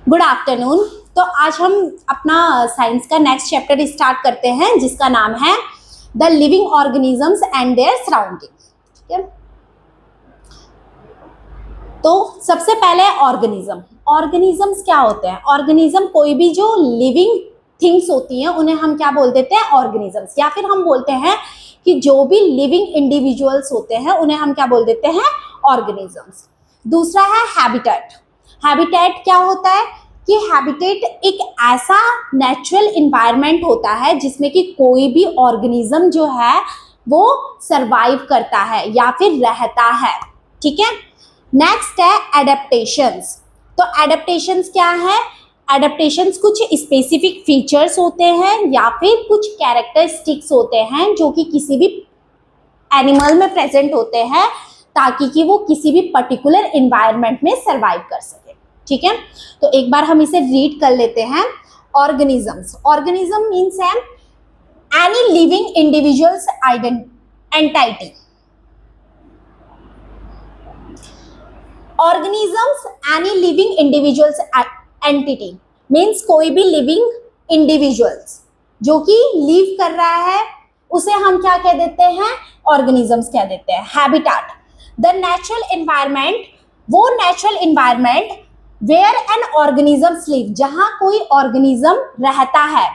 Good afternoon. तो आज हम अपना साइंस का नेक्स्ट चैप्टर स्टार्ट करते हैं जिसका नाम है the living organisms and their surrounding. ठीक है, तो सबसे पहले ऑर्गेनिजम्स क्या होते हैं? ऑर्गेनिज्म कोई भी जो लिविंग थिंग्स होती हैं उन्हें हम क्या बोल देते हैं? ऑर्गेनिजम्स। या फिर हम बोलते हैं कि जो भी लिविंग इंडिविजुअल्स होते हैं उन्हें हम क्या बोल देते हैं? ऑर्गेनिजम्स। दूसरा है हैबिटेट। हैबिटेट क्या होता है कि हैबिटेट एक ऐसा नेचुरल इन्वायरमेंट होता है जिसमें कि कोई भी ऑर्गेनिज्म जो है वो सरवाइव करता है या फिर रहता है। ठीक है, नेक्स्ट है एडेप्टेशंस। तो एडेप्टेशंस क्या है? एडेप्टेशंस कुछ स्पेसिफिक फीचर्स होते हैं या फिर कुछ कैरेक्टरिस्टिक्स होते हैं जो कि किसी भी एनिमल में प्रेजेंट होते हैं ताकि कि वो किसी भी पर्टिकुलर इन्वायरमेंट में सरवाइव कर सके। ठीक है, तो एक बार हम इसे रीड कर लेते हैं। ऑर्गेनिजम्स, ऑर्गेनिज्म मीन्स है any living individuals entity. Organisms any living individuals entity means कोई भी लिविंग इंडिविजुअल्स जो कि लिव कर रहा है उसे हम क्या कह देते हैं? ऑर्गेनिजम्स कह देते हैं। हैबिटेट, द नेचुरल एनवायरनमेंट, वो natural environment where an organisms live, जहां कोई ऑर्गेनिज्म रहता है,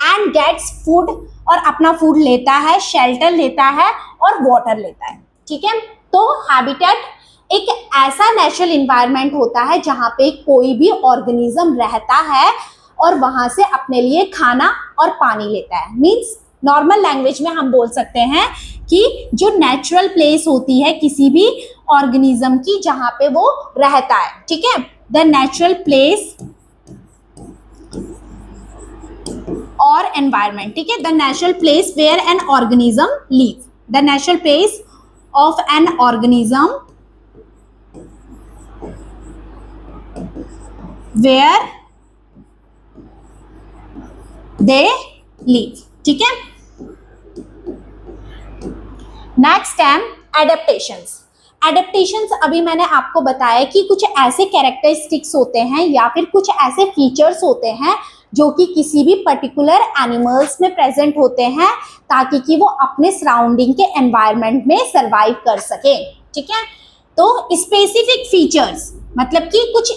एंड गेट्स फूड, और अपना फूड लेता है, शेल्टर लेता है और वाटर लेता है। ठीक है, तो हैबिटेट एक ऐसा नेचुरल एनवायरनमेंट होता है जहां पे कोई भी ऑर्गेनिज्म रहता है और वहां से अपने लिए खाना और पानी लेता है। मीन्स नॉर्मल लैंग्वेज में हम बोल सकते हैं कि जो नेचुरल प्लेस होती है किसी भी ऑर्गेनिज्म की जहां पे वो रहता है। ठीक है, द नेचुरल प्लेस और एनवायरनमेंट। ठीक है, the natural place where an organism live, the natural place of an organism where they live. ठीक है, नेक्स्ट है एडेप्टेशंस। एडेप्टेशंस अभी मैंने आपको बताया कि कुछ ऐसे कैरेक्टरिस्टिक्स होते हैं या फिर कुछ ऐसे फीचर्स होते हैं जो कि किसी भी पर्टिकुलर एनिमल्स में प्रेजेंट होते हैं ताकि कि वो अपने सराउंडिंग के एनवायरनमेंट में सरवाइव कर सके। ठीक है, तो स्पेसिफिक फीचर्स मतलब कि कुछ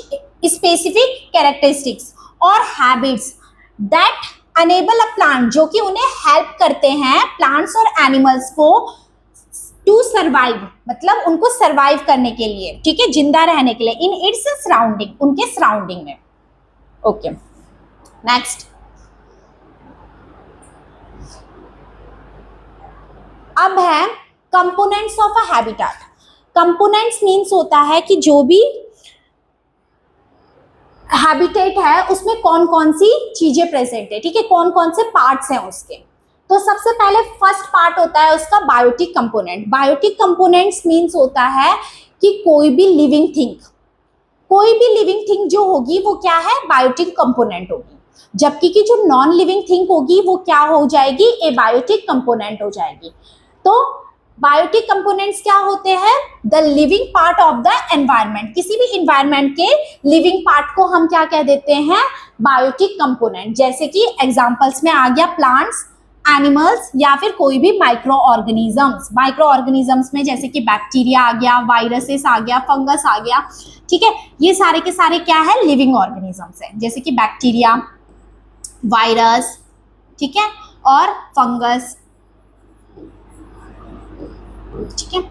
स्पेसिफिक कैरेक्टरिस्टिक्स और habits that enable a plant, जो कि उन्हें हेल्प करते हैं प्लांट्स और एनिमल्स को टू सर्वाइव, मतलब उनको सर्वाइव करने के लिए। ठीक है, जिंदा रहने के लिए इन इट्स सराउंडिंग, उनके सराउंडिंग में। ओके, नेक्स्ट अब है components of a habitat. Components means होता है कि जो भी हैबिटेट है उसमें कौन कौन सी चीजें प्रेजेंट है। ठीक है, कौन कौन से पार्ट्स हैं उसके। तो सबसे पहले फर्स्ट पार्ट होता है उसका biotic component. Biotic components means होता है कि कोई भी लिविंग थिंग जो होगी वो क्या है? बायोटिक कंपोनेंट होगी, जबकि कि जो नॉन लिविंग थिंग होगी वो क्या हो जाएगी? एबायोटिक कंपोनेंट हो जाएगी। तो बायोटिक कंपोनेंट्स क्या होते हैं? The living part of the environment. किसी भी एनवायरनमेंट के लिविंग पार्ट को हम क्या कह देते हैं? Biotic component. जैसे कि एग्जांपल्स में आ गया प्लांट्स, एनिमल्स या फिर कोई भी माइक्रो ऑर्गेनिजम्स। माइक्रो ऑर्गेनिजम्स में जैसे कि बैक्टीरिया आ गया, वायरसेस आ गया, फंगस आ गया। ठीक है, ये सारे के सारे क्या है? लिविंग ऑर्गेनिजम्स है, जैसे कि बैक्टीरिया, वायरस, ठीक है, और फंगस। ठीक है,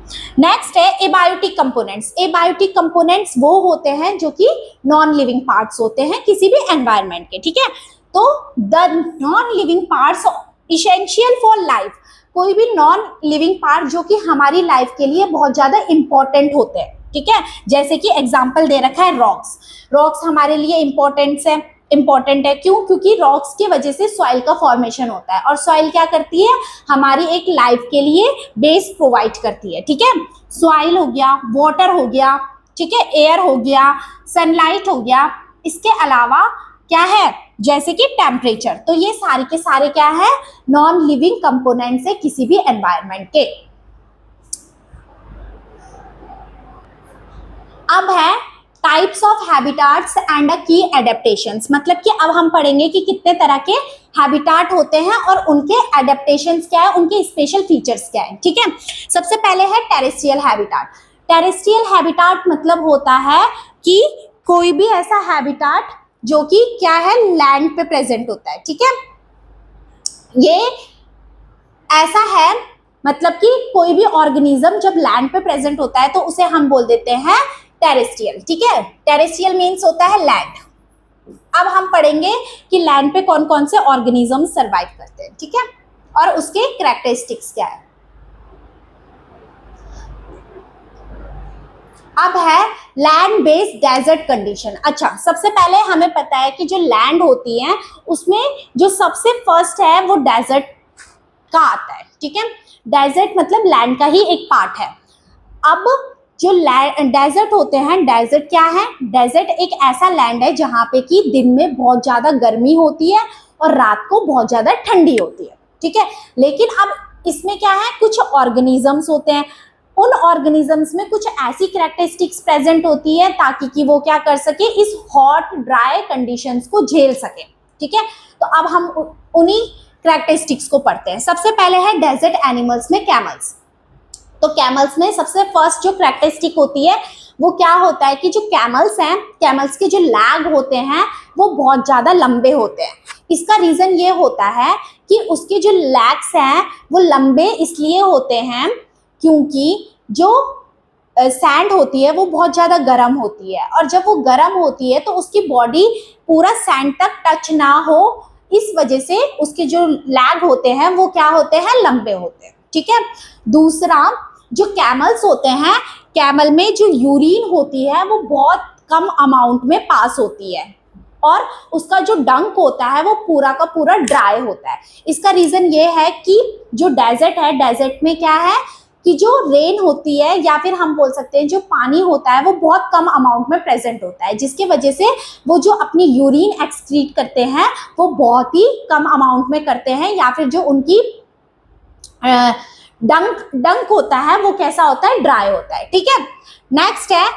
नेक्स्ट है एबायोटिक कंपोनेंट्स। एबायोटिक कंपोनेंट्स वो होते हैं जो कि नॉन लिविंग पार्ट्स होते हैं किसी भी एनवायरनमेंट के। ठीक है, तो the non living parts essential for life, कोई भी नॉन लिविंग पार्ट जो कि हमारी लाइफ के लिए बहुत ज्यादा इंपॉर्टेंट होते हैं। ठीक है, जैसे कि एग्जाम्पल दे रखा है रॉक्स। रॉक्स हमारे लिए इंपॉर्टेंट है क्यों? क्योंकि रॉक्स की वजह से सॉइल का फॉर्मेशन होता है और सॉइल क्या करती है? हमारी एक लाइफ के लिए बेस प्रोवाइड करती है। ठीक है, सॉइल हो गया, वाटर हो गया, ठीक है, एयर हो गया, सनलाइट हो गया, इसके अलावा क्या है? जैसे कि टेम्परेचर। तो ये सारे के सारे क्या है? नॉन लिविंग कंपोनेंट्स है किसी भी एनवायरनमेंट के। अब है टाइप्स ऑफ हैबिटाट्स एंड की एडेप्टेशंस, मतलब कि अब हम पढ़ेंगे कि कितने तरह के हैबिटाट होते हैं और उनके एडेप्टेशंस क्या है, उनके स्पेशल फीचर्स क्या है। ठीक है, सबसे पहले है टेरेस्ट्रियल हैबिटाट। टेरेस्ट्रियल हैबिटाट मतलब होता है कि कोई भी ऐसा हैबिटाट जो कि क्या है, लैंड पे प्रेजेंट होता है। ठीक है, ये ऐसा है, मतलब कि कोई भी ऑर्गेनिज्म जब लैंड पे प्रेजेंट होता है तो उसे हम बोल देते हैं टेरेस्ट्रियल। ठीक है, टेरेस्ट्रियल मीन्स होता है लैंड। अब हम पढ़ेंगे कि लैंड पे कौन कौन से ऑर्गेनिज्म सरवाइव करते हैं। ठीक है, और उसके कैरेक्टरिस्टिक्स क्या है। अब है लैंड बेस्ड डेजर्ट कंडीशन। अच्छा, सबसे पहले हमें पता है कि जो लैंड होती है उसमें जो सबसे फर्स्ट है वो डेजर्ट का आता है। ठीक है, डेजर्ट मतलब लैंड का ही एक पार्ट है। अब जो डेजर्ट होते हैं, डेजर्ट क्या है, डेजर्ट एक ऐसा लैंड है जहाँ पे कि दिन में बहुत ज़्यादा गर्मी होती है और रात को बहुत ज़्यादा ठंडी होती है। ठीक है, लेकिन अब इसमें क्या है, कुछ ऑर्गेनिजम्स होते हैं, उन ऑर्गेनिजम्स में कुछ ऐसी कैरेक्टरिस्टिक्स प्रेजेंट होती है ताकि कि वो क्या कर सके, इस हॉट ड्राई कंडीशंस को झेल सके। ठीक है, तो अब हम उन्हीं कैरेक्टरिस्टिक्स को पढ़ते हैं। सबसे पहले है डेजर्ट एनिमल्स में कैमल्स। तो कैमल्स में सबसे फर्स्ट जो कैरेक्टरिस्टिक होती है वो क्या होता है कि जो कैमल्स हैं, कैमल्स के जो लैग होते हैं वो बहुत ज़्यादा लंबे होते हैं। इसका रीज़न ये होता है कि उसके जो लैग्स हैं वो लंबे इसलिए होते हैं क्योंकि जो सैंड होती है वो बहुत ज़्यादा गर्म होती है, और जब वो गर्म होती है तो उसकी बॉडी पूरा सैंड तक टच ना हो, इस वजह से उसके जो लैग होते हैं वो क्या होते हैं, लंबे होते हैं। ठीक है, दूसरा जो कैमल्स होते हैं, कैमल में जो यूरिन होती है वो बहुत कम अमाउंट में पास होती है और उसका जो डंक होता है वो पूरा का पूरा ड्राई होता है। इसका रीज़न ये है कि जो डेजर्ट है, डेजर्ट में क्या है कि जो रेन होती है या फिर हम बोल सकते हैं जो पानी होता है वो बहुत कम अमाउंट में प्रेजेंट होता है, जिसकी वजह से वो जो अपनी यूरिन एक्सक्रीट करते हैं वो बहुत ही कम अमाउंट में करते हैं, या फिर जो उनकी डंक होता है वो कैसा होता है, ड्राई होता है। ठीक है, नेक्स्ट है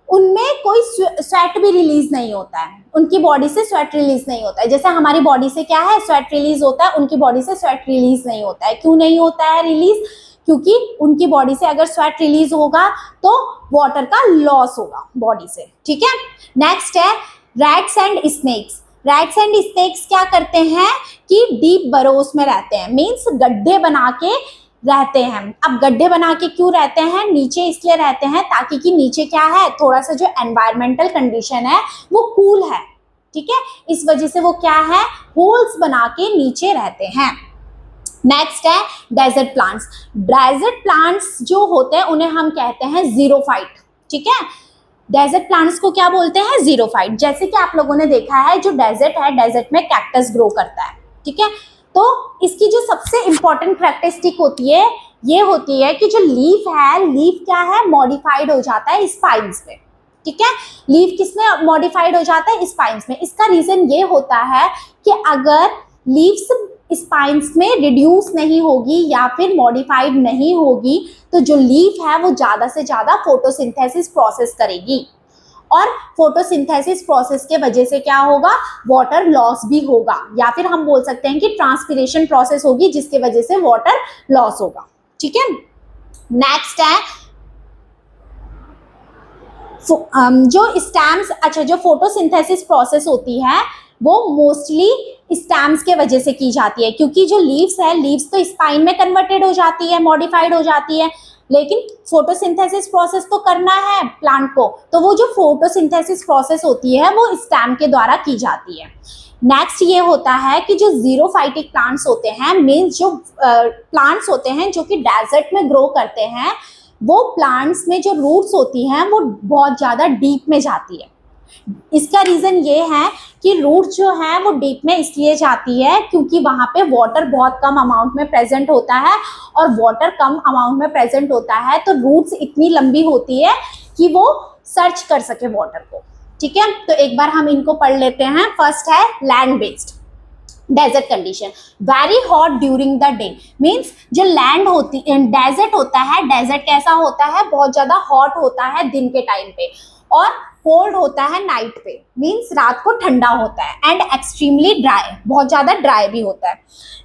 उनमें कोई स्वेट भी रिलीज नहीं होता है, उनकी बॉडी से स्वेट रिलीज नहीं होता है। जैसे हमारी बॉडी से क्या है, स्वेट रिलीज होता है, उनकी बॉडी से स्वेट रिलीज नहीं होता है। क्यों नहीं होता है रिलीज, क्योंकि उनकी बॉडी से अगर स्वेट रिलीज होगा तो वाटर का लॉस होगा बॉडी से। ठीक है, नेक्स्ट है rats and snacks. Rats and snacks क्या करते हैं कि डीप बरोस में रहते हैं, मीन्स गड्ढे बना के रहते हैं। अब गड्ढे बना के क्यों रहते हैं, नीचे इसलिए रहते हैं ताकि कि नीचे क्या है, थोड़ा सा जो एनवायरमेंटल कंडीशन है वो कूल है। ठीक है, इस वजह से वो क्या है, होल्स बना के नीचे रहते हैं। नेक्स्ट है डेजर्ट प्लांट्स। डेजर्ट प्लांट्स जो होते हैं उन्हें हम कहते हैं जीरोफाइट। ठीक है, डेजर्ट प्लांट्स को क्या बोलते हैं, जीरोफाइट। जैसे कि आप लोगों ने देखा है जो डेजर्ट है, डेजर्ट में कैक्टस ग्रो करता है। ठीक है, तो इसकी जो सबसे इंपॉर्टेंट कैरेक्टरिस्टिक होती है ये होती है कि जो लीफ है, लीफ क्या है, मॉडिफाइड हो जाता है स्पाइन्स में। ठीक है, लीफ किसमें मॉडिफाइड हो जाता है, स्पाइन्स में। इसका रीजन ये होता है कि अगर लीव्स स्पाइन्स में रिड्यूस नहीं होगी या फिर मॉडिफाइड नहीं होगी तो जो लीफ है वो ज़्यादा से ज़्यादा फोटोसिंथेसिस प्रोसेस करेगी, और फोटोसिंथेसिस प्रोसेस के वजह से क्या होगा, वाटर लॉस भी होगा, या फिर हम बोल सकते हैं कि ट्रांसपिरेशन प्रोसेस होगी जिसके वजह से वाटर लॉस होगा। ठीक है, नेक्स्ट है जो स्टैम्स। अच्छा, जो फोटोसिंथेसिस प्रोसेस होती है वो मोस्टली स्टैम्स के वजह से की जाती है, क्योंकि जो लीव्स है, लीव्स तो स्पाइन में कन्वर्टेड हो जाती है, मॉडिफाइड हो जाती है, लेकिन फोटोसिंथेसिस प्रोसेस तो करना है प्लांट को, तो वो जो फोटोसिंथेसिस प्रोसेस होती है वो स्टेम के द्वारा की जाती है। नेक्स्ट ये होता है कि जो जीरोफाइटिक प्लांट्स होते हैं, मीन्स जो प्लांट्स होते हैं जो कि डेजर्ट में ग्रो करते हैं, वो प्लांट्स में जो रूट्स होती हैं वो बहुत ज़्यादा डीप में जाती है। इसका रीज़न ये है कि रूट जो है वो डीप में इसलिए जाती है क्योंकि वहाँ पे वाटर बहुत कम अमाउंट में प्रेजेंट होता है, और वाटर कम अमाउंट में प्रेजेंट होता है तो रूट्स इतनी लंबी होती है कि वो सर्च कर सके वाटर को। ठीक है, तो एक बार हम इनको पढ़ लेते हैं। फर्स्ट है land based desert condition, very hot during the day. Means जो लैंड होती डेजर्ट होता है, डेजर्ट कैसा होता है, बहुत ज़्यादा हॉट होता है दिन के टाइम पे, और कोल्ड होता है नाइट पे, मीन्स रात को ठंडा होता है, एंड एक्सट्रीमली ड्राई, बहुत ज्यादा ड्राई भी होता है।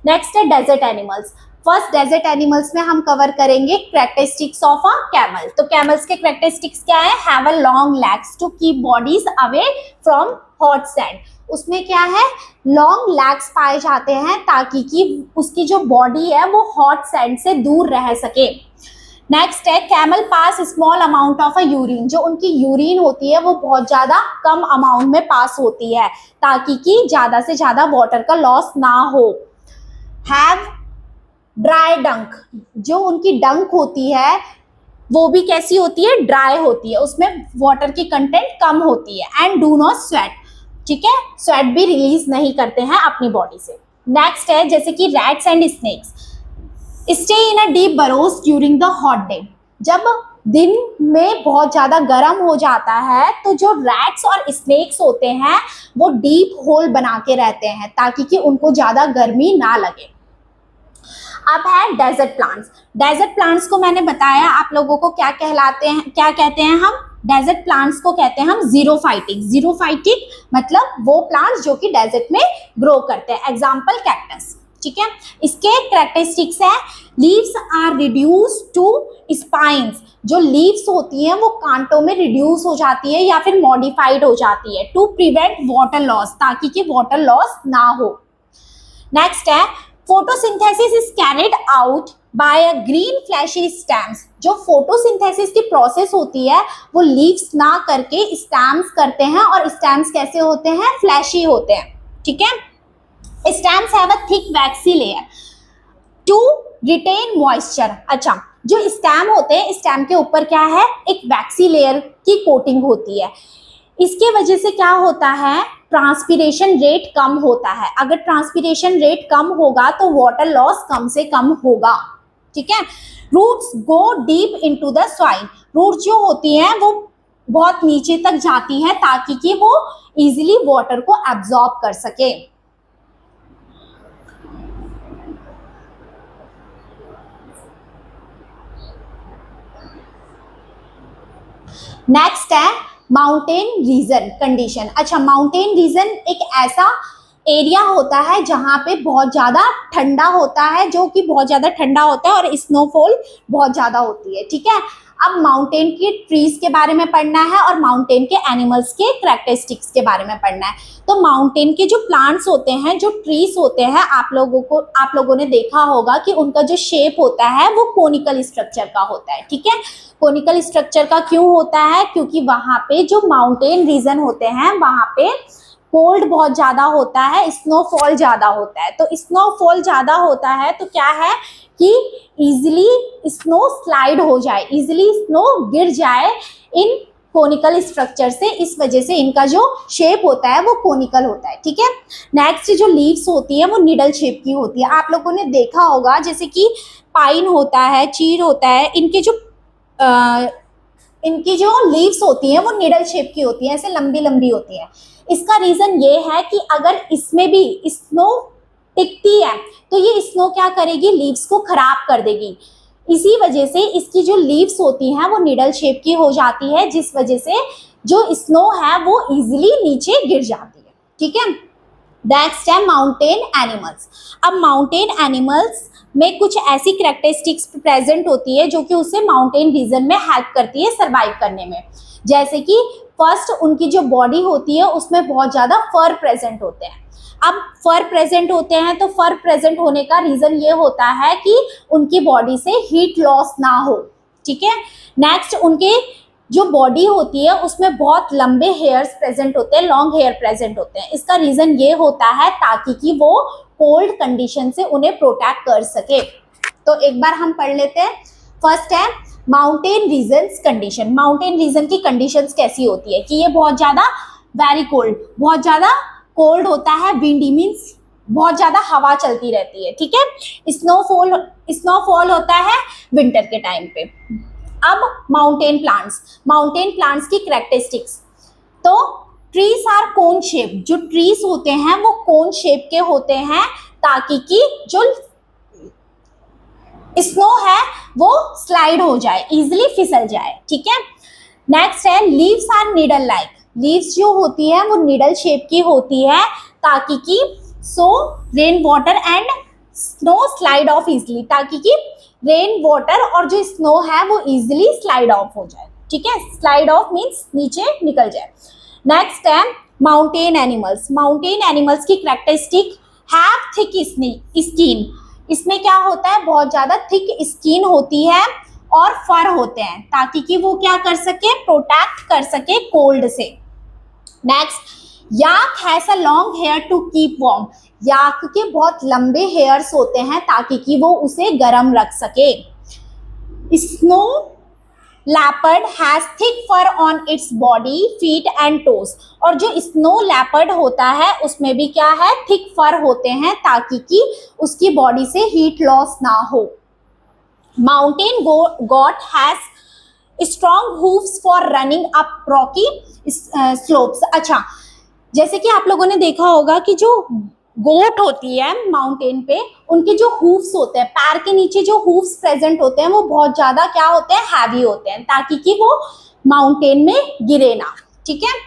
नेक्स्ट है desert animals. First desert animals में हम कवर करेंगे कैरेक्टरिस्टिक्स ऑफ अ कैमल। तो कैमल्स के कैरेक्टरिस्टिक्स क्या है? Have a long legs to keep bodies away from hot sand. उसमें क्या है? लॉन्ग लेग्स पाए जाते हैं ताकि कि उसकी जो बॉडी है वो हॉट सैंड से दूर रह सके। नेक्स्ट है camel pass small amount of a urine. जो उनकी यूरिन होती है वो बहुत ज़्यादा कम अमाउंट में पास होती है ताकि कि ज़्यादा से ज़्यादा वाटर का लॉस ना हो। हैव ड्राई डंक। जो उनकी डंक होती है वो भी कैसी होती है? ड्राई होती है, उसमें वाटर की कंटेंट कम होती है। एंड डू नॉट स्वेट, ठीक है, स्वेट भी रिलीज नहीं करते हैं अपनी बॉडी से। नेक्स्ट है जैसे कि rats and snakes stay in a deep burrows during the hot day. जब दिन में बहुत ज़्यादा गर्म हो जाता है तो जो रैट्स और स्नेक्स होते हैं वो डीप होल बना के रहते हैं ताकि कि उनको ज़्यादा गर्मी ना लगे। अब है डेजर्ट प्लांट्स। डेजर्ट प्लांट्स को मैंने बताया आप लोगों को क्या कहलाते हैं, क्या कहते हैं हम? डेजर्ट प्लांट्स को कहते हैं हम जीरोफाइटिक। जीरोफाइटिक मतलब वो प्लांट्स जो कि डेजर्ट में ग्रो करते हैं। एग्जाम्पल कैक्टस, ठीक है। इसके कैरेक्टरिस्टिक्स है leaves are reduce to spines. जो लीव्स होती हैं वो कांटों में रिड्यूस हो जाती है या फिर मॉडिफाइड हो जाती है टू प्रिवेंट वाटर लॉस, ताकि कि वाटर लॉस ना हो। नेक्स्ट है photosynthesis is carried out by a green fleshy stems. जो फोटोसिंथेसिस की प्रोसेस होती है वो लीव्स ना करके स्टेम्स करते हैं, और स्टेम्स कैसे होते हैं? फ्लैशी होते हैं, ठीक है। Stems have a thick waxy layer to retain moisture. अच्छा, जो स्टेम होते हैं, स्टेम के ऊपर क्या है? एक वैक्सी लेयर की कोटिंग होती है। इसके वजह से क्या होता है? ट्रांसपिरेशन रेट कम होता है। अगर ट्रांसपिरेशन रेट कम होगा तो वाटर लॉस कम से कम होगा, ठीक है। Roots go deep into the soil. Roots जो होती हैं वो बहुत नीचे तक जाती हैं ताकि कि वो इजीली वाटर को एब्जॉर्ब कर सके। नेक्स्ट है माउंटेन रीजन कंडीशन। अच्छा, माउंटेन रीजन एक ऐसा एरिया होता है जहाँ पे बहुत ज़्यादा ठंडा होता है, जो कि बहुत ज़्यादा ठंडा होता है और स्नोफॉल बहुत ज़्यादा होती है, ठीक है। अब माउंटेन की ट्रीज के बारे में पढ़ना है और माउंटेन के एनिमल्स के कैरेक्टरिस्टिक्स के बारे में पढ़ना है। तो माउंटेन के जो प्लांट्स होते हैं, जो ट्रीज होते हैं, आप लोगों ने देखा होगा कि उनका जो शेप होता है वो कोनिकल स्ट्रक्चर का होता है, ठीक है। कोनिकल स्ट्रक्चर का क्यों होता है? क्योंकि वहाँ पे जो माउंटेन रीजन होते हैं वहाँ पे कोल्ड बहुत ज़्यादा होता है, स्नोफॉल ज़्यादा होता है। तो स्नोफॉल ज़्यादा होता है तो क्या है कि इजीली स्नो स्लाइड हो जाए, इजीली स्नो गिर जाए इन कोनिकल स्ट्रक्चर से। इस वजह से इनका जो शेप होता है वो कोनिकल होता है, ठीक है। नेक्स्ट जो लीव्स होती है वो निडल शेप की होती है। आप लोगों ने देखा होगा जैसे कि पाइन होता है, चीड़ होता है, इनकी जो लीव्स होती हैं वो निडल शेप की होती है, ऐसे लंबी लंबी होती है। इसका रीजन ये है कि अगर इसमें भी स्नो टिकती है तो ये स्नो क्या करेगी? लीव्स को खराब कर देगी। इसी वजह से इसकी जो लीव्स होती हैं वो निडल शेप की हो जाती है, जिस वजह से जो स्नो है वो इजीली नीचे गिर जाती है, ठीक है। नेक्स्ट है माउंटेन एनिमल्स। अब माउंटेन एनिमल्स में कुछ ऐसी कैरेक्टरिस्टिक्स प्रेजेंट होती है जो कि उसे माउंटेन रीजन में हेल्प करती है सरवाइव करने में। जैसे कि फर्स्ट उनकी जो बॉडी होती है उसमें बहुत ज़्यादा फर प्रेजेंट होते हैं। अब फर प्रेजेंट होते हैं तो फर प्रेजेंट होने का रीज़न ये होता है कि उनकी बॉडी से हीट लॉस ना हो, ठीक है। नेक्स्ट उनके जो बॉडी होती है उसमें बहुत लंबे हेयर्स प्रेजेंट होते हैं, लॉन्ग हेयर प्रेजेंट होते हैं। इसका रीज़न ये होता है ताकि कि वो कोल्ड कंडीशन से उन्हें प्रोटेक्ट कर सके। तो एक बार हम पढ़ लेते हैं। फर्स्ट है mountain regions condition. Mountain region की कंडीशंस कैसी होती है कि ये बहुत ज़्यादा वेरी कोल्ड, बहुत ज़्यादा कोल्ड होता है। विंडी मीन्स बहुत ज़्यादा हवा चलती रहती है, ठीक है। स्नोफॉल होता है विंटर के टाइम पे। अब माउंटेन प्लांट्स की कैरेक्टरिस्टिक्स। तो ट्रीज आर कोन शेप। जो ट्रीज होते हैं वो कोन शेप के होते हैं ताकि कि जो स्नो है वो स्लाइड हो जाए, इजीली फिसल जाए, ठीक है। नेक्स्ट है leaves are needle like, leaves जो होती है वो नीडल शेप की होती है ताकि कि सो rain water and snow slide of easily, ताकि कि रेन वाटर और जो स्नो है वो इजिली स्लाइड ऑफ हो जाए, ठीक है, स्लाइड ऑफ मीन्स नीचे निकल जाए। नेक्स्ट है माउंटेन एनिमल्स, माउंटेन एनिमल्स की कैरेक्टरिस्टिक हैव थिक स्किन, इसमें क्या होता है बहुत ज्यादा थिक स्किन होती है और फर होते हैं ताकि कि वो क्या कर सके, प्रोटेक्ट कर सके कोल्ड से। Next yak has a long hair to keep warm, yak के बहुत लंबे हेयर्स होते हैं ताकि कि वो उसे गर्म रख सके। Snow leopard has thick fur on its body feet and toes, और जो स्नो लेपर्ड होता है उसमें भी क्या है, थिक फर होते हैं ताकि कि उसकी बॉडी से हीट लॉस ना हो। Mountain goat has strong hooves for running up rocky slopes. अच्छा, जैसे कि आप लोगों ने देखा होगा कि जो गोट होती है माउंटेन पे, उनके जो हूव्स होते हैं, पैर के नीचे जो हूव्स प्रेजेंट होते हैं वो बहुत ज्यादा क्या होते हैं, हैवी होते हैं ताकि कि वो माउंटेन में गिरे ना, ठीक है।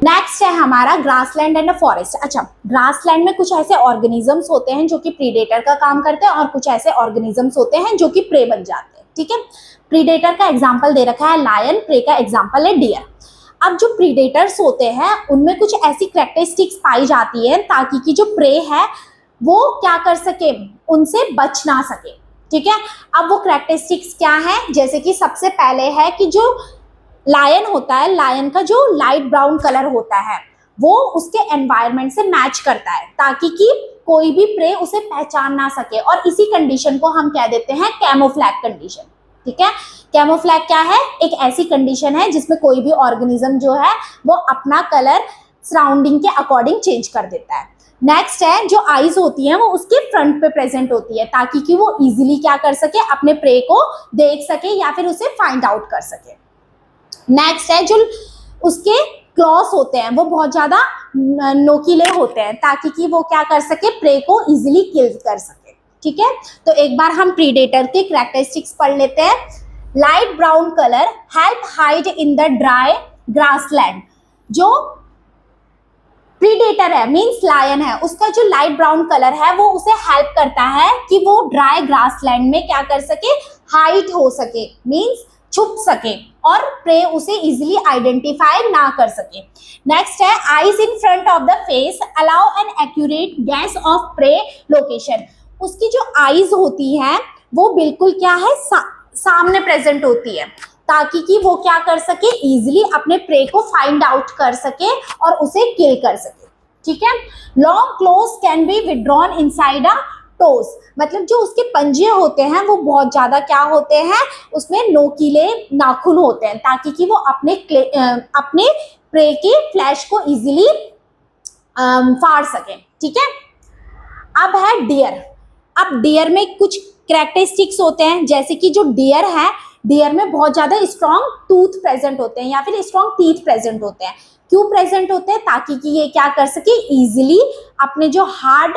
नेक्स्ट है हमारा ग्रासलैंड एंड फॉरेस्ट। अच्छा, ग्रासलैंड में कुछ ऐसे ऑर्गेनिजम्स होते हैं जो कि प्रीडेटर का काम करते हैं और कुछ ऐसे ऑर्गेनिजम्स होते हैं जो कि प्रे बन जाते हैं, ठीक है। प्रीडेटर का एग्जांपल दे रखा है लायन, प्रे का एग्जांपल है डियर। अब जो प्रीडेटर्स होते हैं उनमें कुछ ऐसी कैरेक्टरिस्टिक्स पाई जाती है ताकि कि जो प्रे है वो क्या कर सके, उनसे बच ना सके, ठीक है। अब वो कैरेक्टरिस्टिक्स क्या है, जैसे कि सबसे पहले है कि जो लायन होता है, लायन का जो लाइट ब्राउन कलर होता है वो उसके एनवायरनमेंट से मैच करता है ताकि कि कोई भी प्रे उसे पहचान ना सके, और इसी कंडीशन को हम कह देते हैं कैमोफ्लैग कंडीशन, ठीक है। कैमोफ्लैग क्या है, एक ऐसी कंडीशन है जिसमें कोई भी ऑर्गेनिज्म जो है वो अपना कलर सराउंडिंग के अकॉर्डिंग चेंज कर देता है। नेक्स्ट है जो आईज होती हैं वो उसके फ्रंट पे प्रेजेंट होती है ताकि कि वो इजीली क्या कर सके, अपने प्रे को देख सके या फिर उसे फाइंड आउट कर सके। नेक्स्ट है जो उसके क्लॉस होते हैं वो बहुत ज्यादा नोकीले होते हैं ताकि कि वो क्या कर सके, प्रे को इजीली किल कर सके, ठीक है। तो एक बार हम प्रीडेटर के कैरेक्टरिस्टिक्स पढ़ लेते हैं। Light brown colour help hide in the dry grassland, जो प्रीडेटर है मींस लायन है, उसका जो लाइट ब्राउन कलर है वो उसे हेल्प करता है कि वो ड्राई ग्रासलैंड में क्या कर सके, हाइड हो सके, मींस छुप सके और प्रे उसे इजीली आइडेंटिफाई ना कर सके। नेक्स्ट है eyes in front of the face allow an accurate guess of prey location, उसकी जो आईज होती है वो बिल्कुल क्या है, सामने प्रेजेंट होती है ताकि कि वो क्या कर सके, इजीली अपने प्रे को फाइंड आउट कर सके और उसे किल कर सके, ठीक है। Long close can be withdrawn inside a toes, मतलब जो उसके पंजे होते हैं वो बहुत ज्यादा क्या होते हैं, उसमें नोकीले नाखून होते हैं ताकि कि वो अपने प्रे के फ्लैश को इजीली फाड़ सके, ठीक है। अब है डियर। अब डियर में कुछ कैरेक्टरिस्टिक्स होते हैं, जैसे कि जो डियर है, डियर में बहुत ज्यादा स्ट्रॉन्ग टूथ प्रेजेंट होते हैं या फिर स्ट्रॉन्ग टीथ प्रेजेंट होते हैं। क्यों प्रेजेंट होते हैं, ताकि कि ये क्या कर सके, इजीली अपने जो हार्ड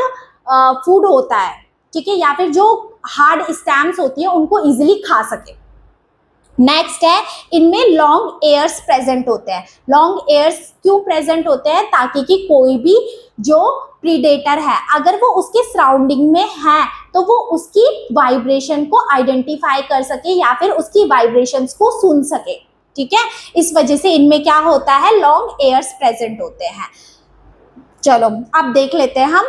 फूड होता है, ठीक है, या फिर जो हार्ड स्टैम्प्स होती है उनको इजीली खा सके। नेक्स्ट है इनमें लॉन्ग एयर्स प्रेजेंट होते हैं। लॉन्ग एयर्स क्यों प्रेजेंट होते हैं, ताकि कि कोई भी जो प्रीडेटर है अगर वो उसके सराउंडिंग में है तो वो उसकी वाइब्रेशन को आइडेंटिफाई कर सके या फिर उसकी वाइब्रेशंस को सुन सके, ठीक है। इस वजह से इनमें क्या होता है, लॉन्ग एयर्स प्रेजेंट होते हैं। चलो अब देख लेते हैं हम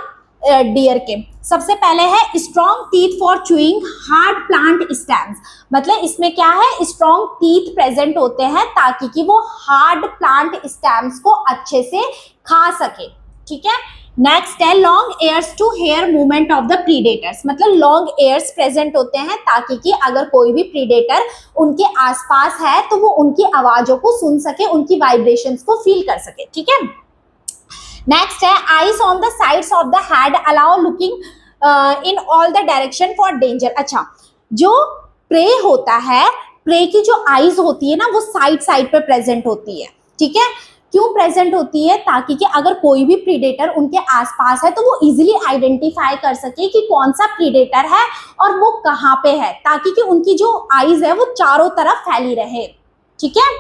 डियर के। सबसे पहले है strong teeth for chewing hard plant stems, मतलब इसमें क्या है, स्ट्रॉन्ग टीथ प्रेजेंट होते हैं ताकि कि वो हार्ड प्लांट स्टेम्स को अच्छे से खा सके, ठीक है। नेक्स्ट है long ears to hear movement of the predators, मतलब लॉन्ग एयर्स प्रेजेंट होते हैं ताकि कि अगर कोई भी प्रीडेटर उनके आसपास है तो वो उनकी आवाजों को सुन सके, उनकी वाइब्रेशंस को फील कर सके, ठीक है। नेक्स्ट है eyes on the sides of the head allow looking in all the direction for danger. अच्छा, जो प्रे होता है, प्रे की जो आईज होती है ना वो साइड साइड पे प्रेजेंट होती है, ठीक है। क्यों प्रेजेंट होती है? ताकि कि अगर कोई भी प्रीडेटर उनके आसपास है तो वो इजीली आइडेंटिफाई कर सके कि कौन सा प्रीडेटर है और वो कहाँ पे है, ताकि कि उनकी जो आईज है वो चारों तरफ फैली रहे। ठीक है।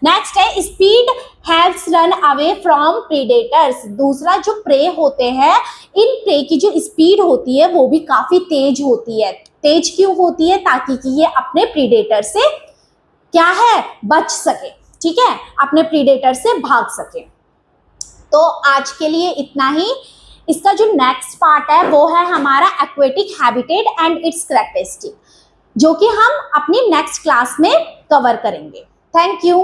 नेक्स्ट है speed helps run away from predators. दूसरा, जो प्रे होते हैं, इन प्रे की जो स्पीड होती है वो भी काफी तेज होती है। तेज क्यों होती है? ताकि कि ये अपने प्रीडेटर से क्या है, बच सके। ठीक है, अपने प्रीडेटर से भाग सके। तो आज के लिए इतना ही। इसका जो नेक्स्ट पार्ट है वो है हमारा aquatic habitat and it's characteristic, जो कि हम अपनी नेक्स्ट क्लास में कवर करेंगे। Thank you.